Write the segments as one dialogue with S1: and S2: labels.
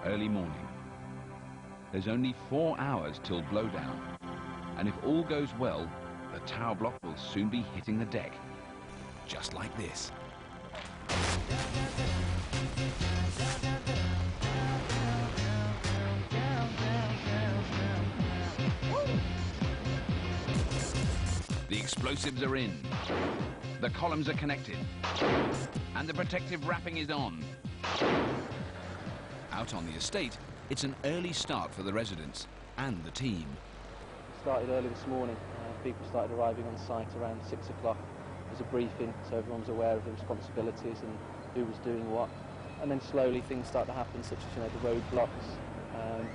S1: early morning. There's only 4 hours till blowdown, and if all goes well, the tower block will soon be hitting the deck, just like this. The explosives are in, the columns are connected, and the protective wrapping is on. Out on the estate, it's an early start for the residents and the team.
S2: It started early this morning. People started arriving on site around 6 o'clock. There was a briefing, so everyone was aware of the responsibilities and who was doing what. And then slowly things start to happen, such as the road blocks,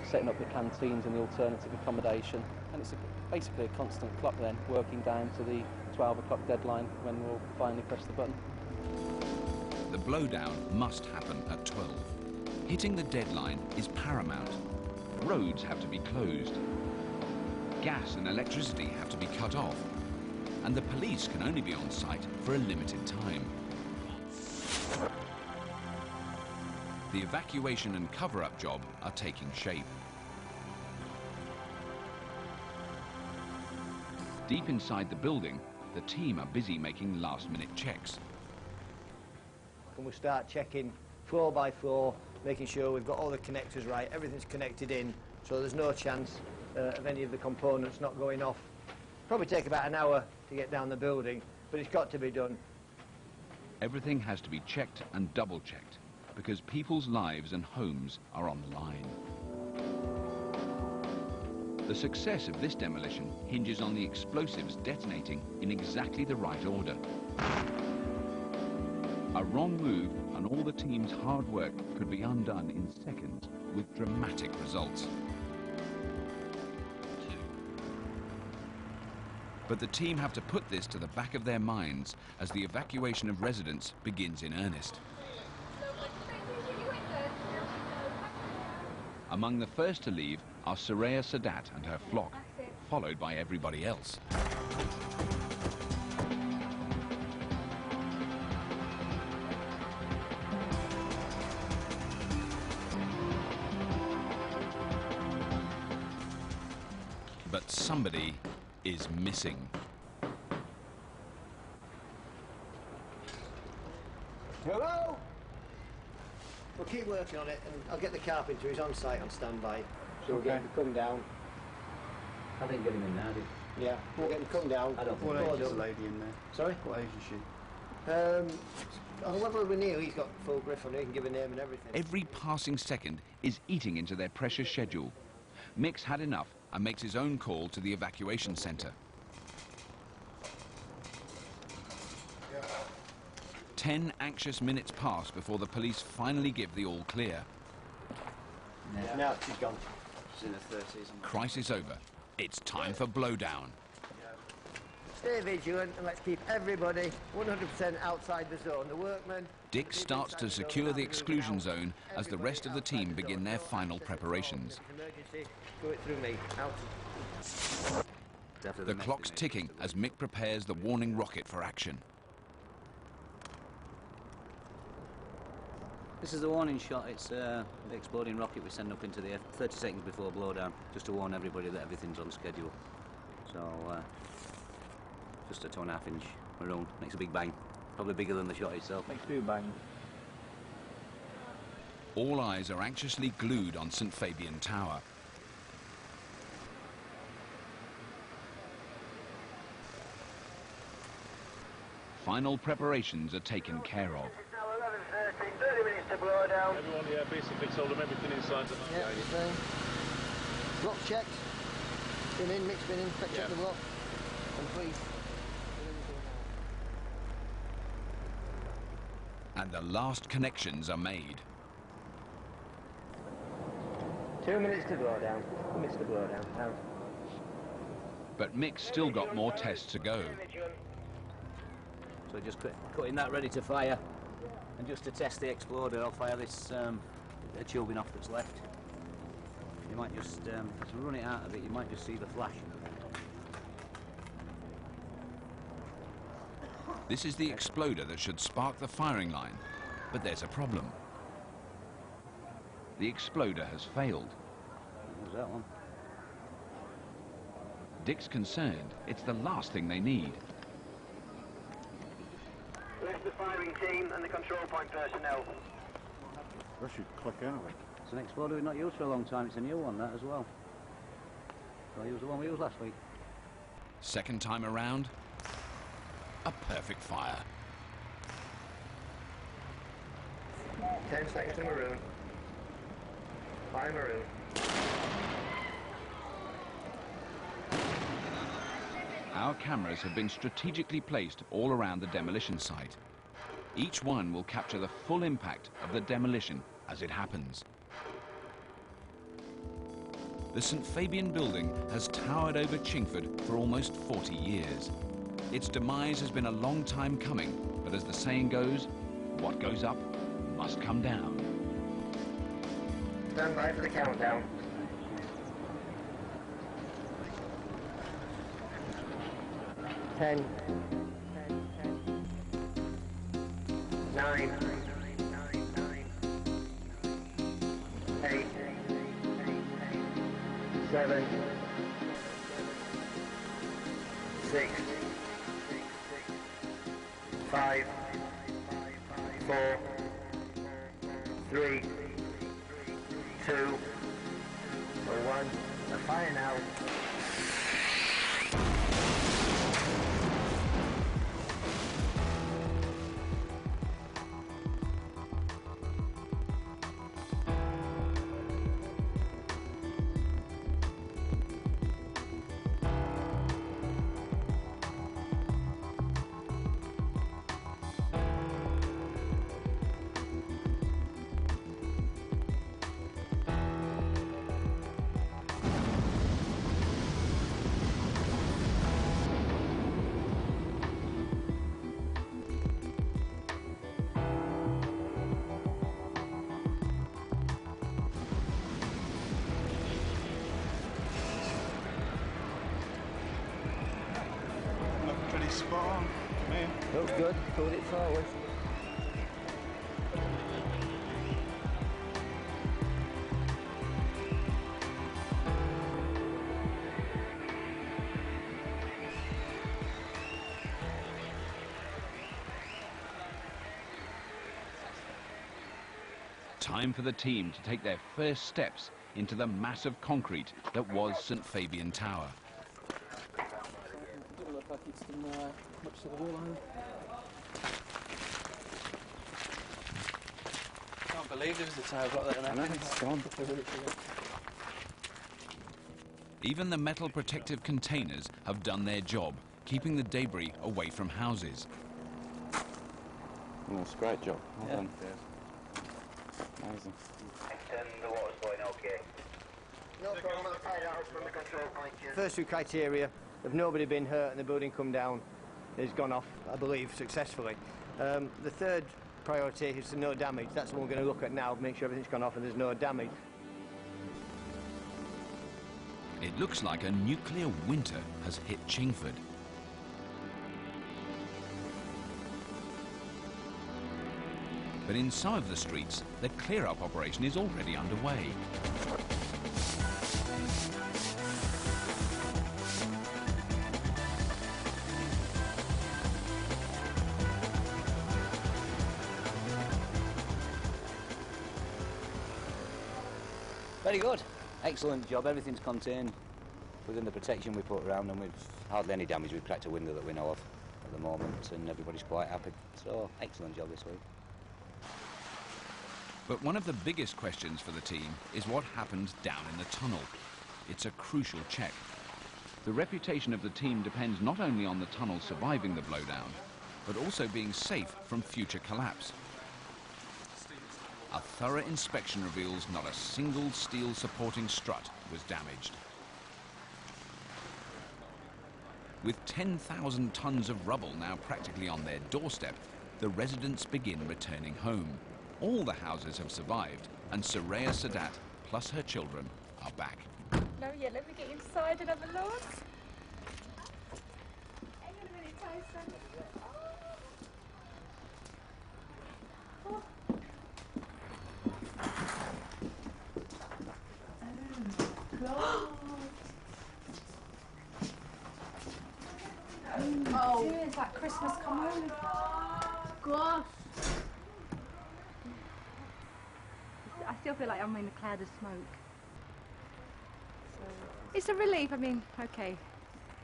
S2: setting up the canteens and the alternative accommodation. And it's basically a constant clock then, working down to the 12 o'clock deadline when we'll finally press the button.
S1: The blowdown must happen at 12. Hitting the deadline is paramount. Roads have to be closed. Gas and electricity have to be cut off. And the police can only be on site for a limited time. The evacuation and cover-up job are taking shape. Deep inside the building, the team are busy making last-minute checks.
S3: And we start checking floor by floor, making sure we've got all the connectors right, everything's connected in, so there's no chance of any of the components not going off. Probably take about an hour to get down the building, but it's got to be done.
S1: Everything has to be checked and double-checked, because people's lives and homes are on the line. The success of this demolition hinges on the explosives detonating in exactly the right order. A wrong move and all the team's hard work could be undone in seconds with dramatic results. But the team have to put this to the back of their minds as the evacuation of residents begins in earnest. Among the first to leave are Soraya Sadat and her flock, followed by everybody else. But somebody is missing.
S3: Hello? We'll keep working on it, and I'll get the carpenter. He's on site on standby, so we'll get him to come down.
S4: I didn't get him in now, did you?
S3: Yeah, we'll get him to come down.
S4: I don't think.
S5: What age is the lady in there?
S3: Sorry?
S5: What age is she?
S3: Whoever we knew, he's got full grip on it. He can give a name and everything.
S1: Every passing second is eating into their precious schedule. Mick's had enough and makes his own call to the evacuation centre. 10 anxious minutes pass before the police finally give the all clear.
S3: No, she's gone.
S5: She's in her 30s.
S1: Crisis over. It's time for blowdown.
S3: Stay vigilant and let's keep everybody 100% outside the zone. The workmen...
S1: Dick starts to secure the exclusion zone as the rest of the team begin their final preparations.
S3: Emergency, go it through me. Out.
S1: The clock's ticking as Mick prepares the warning rocket for action.
S4: This is the warning shot. It's the exploding rocket we send up into the air 30 seconds before blowdown, just to warn everybody that everything's on schedule. So, just a 2.5 inch maroon, makes a big bang. Probably bigger than the shot itself.
S2: Makes two bangs.
S1: All eyes are anxiously glued on St. Fabian Tower. Final preparations are taken care of.
S3: It's now 11:30, 30 minutes to blow down.
S6: Everyone, yeah, basically told them everything inside the...
S3: Yeah, block checked. Been in, Mick's been in, check the block. Complete.
S1: And the last connections are made.
S3: 2 minutes to blow down. 2 minutes to blow down. Out.
S1: But Mick's still got more tests to go.
S4: So just cutting that ready to fire, and just to test the exploder, I'll fire this tubing off that's left. You might just, as we run it out of it, you might just see the flash.
S1: This is the exploder that should spark the firing line, but there's a problem. the exploder has failed.
S4: What was that one?
S1: Dick's concerned it's the last thing they need.
S7: Lift the firing team and the control point personnel.
S6: That should click anyway.
S4: It's an exploder we've not used for a long time. It's a new one, that as well. So I used the one we used last week.
S1: Second time around, a perfect fire.
S7: 10 seconds to maroon. Fire maroon.
S1: Our cameras have been strategically placed all around the demolition site. Each one will capture the full impact of the demolition as it happens. The St Fabian building has towered over Chingford for almost 40 years. Its demise has been a long time coming, but as the saying goes, what goes up must come down.
S7: Stand by for the countdown. 10, 9, 8, 7, 6, 5, 4, 3, 2, 1. The fire now.
S6: Pretty spot on, man.
S3: Looks good, pulled it forward.
S1: Time for the team to take their first steps into the mass of concrete that was St Fabian Tower.
S2: Doesn't look like it's done much to the wall either. Can't believe there was a tower block there. I know, it's gone.
S1: Even the metal protective containers have done their job, keeping the debris away from houses.
S8: Oh, it's a great job. Well
S2: Yeah.
S8: done. Amazing.
S7: The water's going okay. No problem, I'll fire out from the control point.
S3: First two criteria, if nobody been hurt and the building come down, is gone off, I believe, successfully. The third priority is to no damage. That's what we're going to look at now, make sure everything's gone off and there's no damage.
S1: It looks like a nuclear winter has hit Chingford. But in some of the streets, the clear-up operation is already underway.
S4: Very good. Excellent job. Everything's contained within the protection we put around, and we've hardly any damage. We've cracked a window that we know of at the moment, and everybody's quite happy. So, excellent job this week.
S1: But one of the biggest questions for the team is what happened down in the tunnel. It's a crucial check. The reputation of the team depends not only on the tunnel surviving the blowdown, but also being safe from future collapse. A thorough inspection reveals not a single steel supporting strut was damaged. With 10,000 tons of rubble now practically on their doorstep, the residents begin returning home. All the houses have survived, and Soraya Sadat plus her children are back.
S9: No, yeah, let me get inside and have a look. Hang on a minute, Tyson. Oh. like Christmas come on. Gosh. I still feel like I'm in a cloud of smoke. So it's a relief. I mean, okay,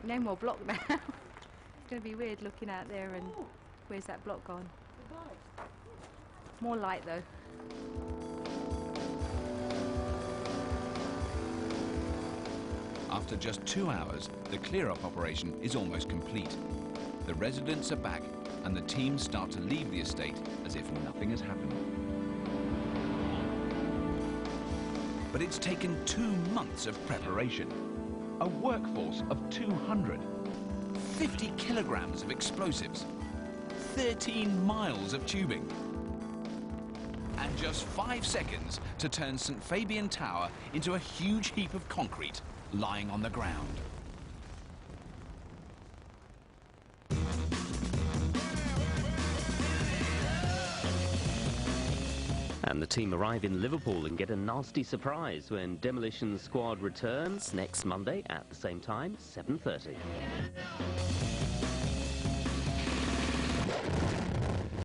S9: no more block now. It's going to be weird looking out there and where's that block gone? More light though.
S1: After just 2 hours, the clear-up operation is almost complete. The residents are back and the teams start to leave the estate as if nothing has happened. But it's taken 2 months of preparation. A workforce of 200, 50 kilograms of explosives, 13 miles of tubing, and just 5 seconds to turn St. Fabian Tower into a huge heap of concrete lying on the ground.
S8: And the team arrive in Liverpool and get a nasty surprise when Demolition squad returns next Monday at the same time, 7:30.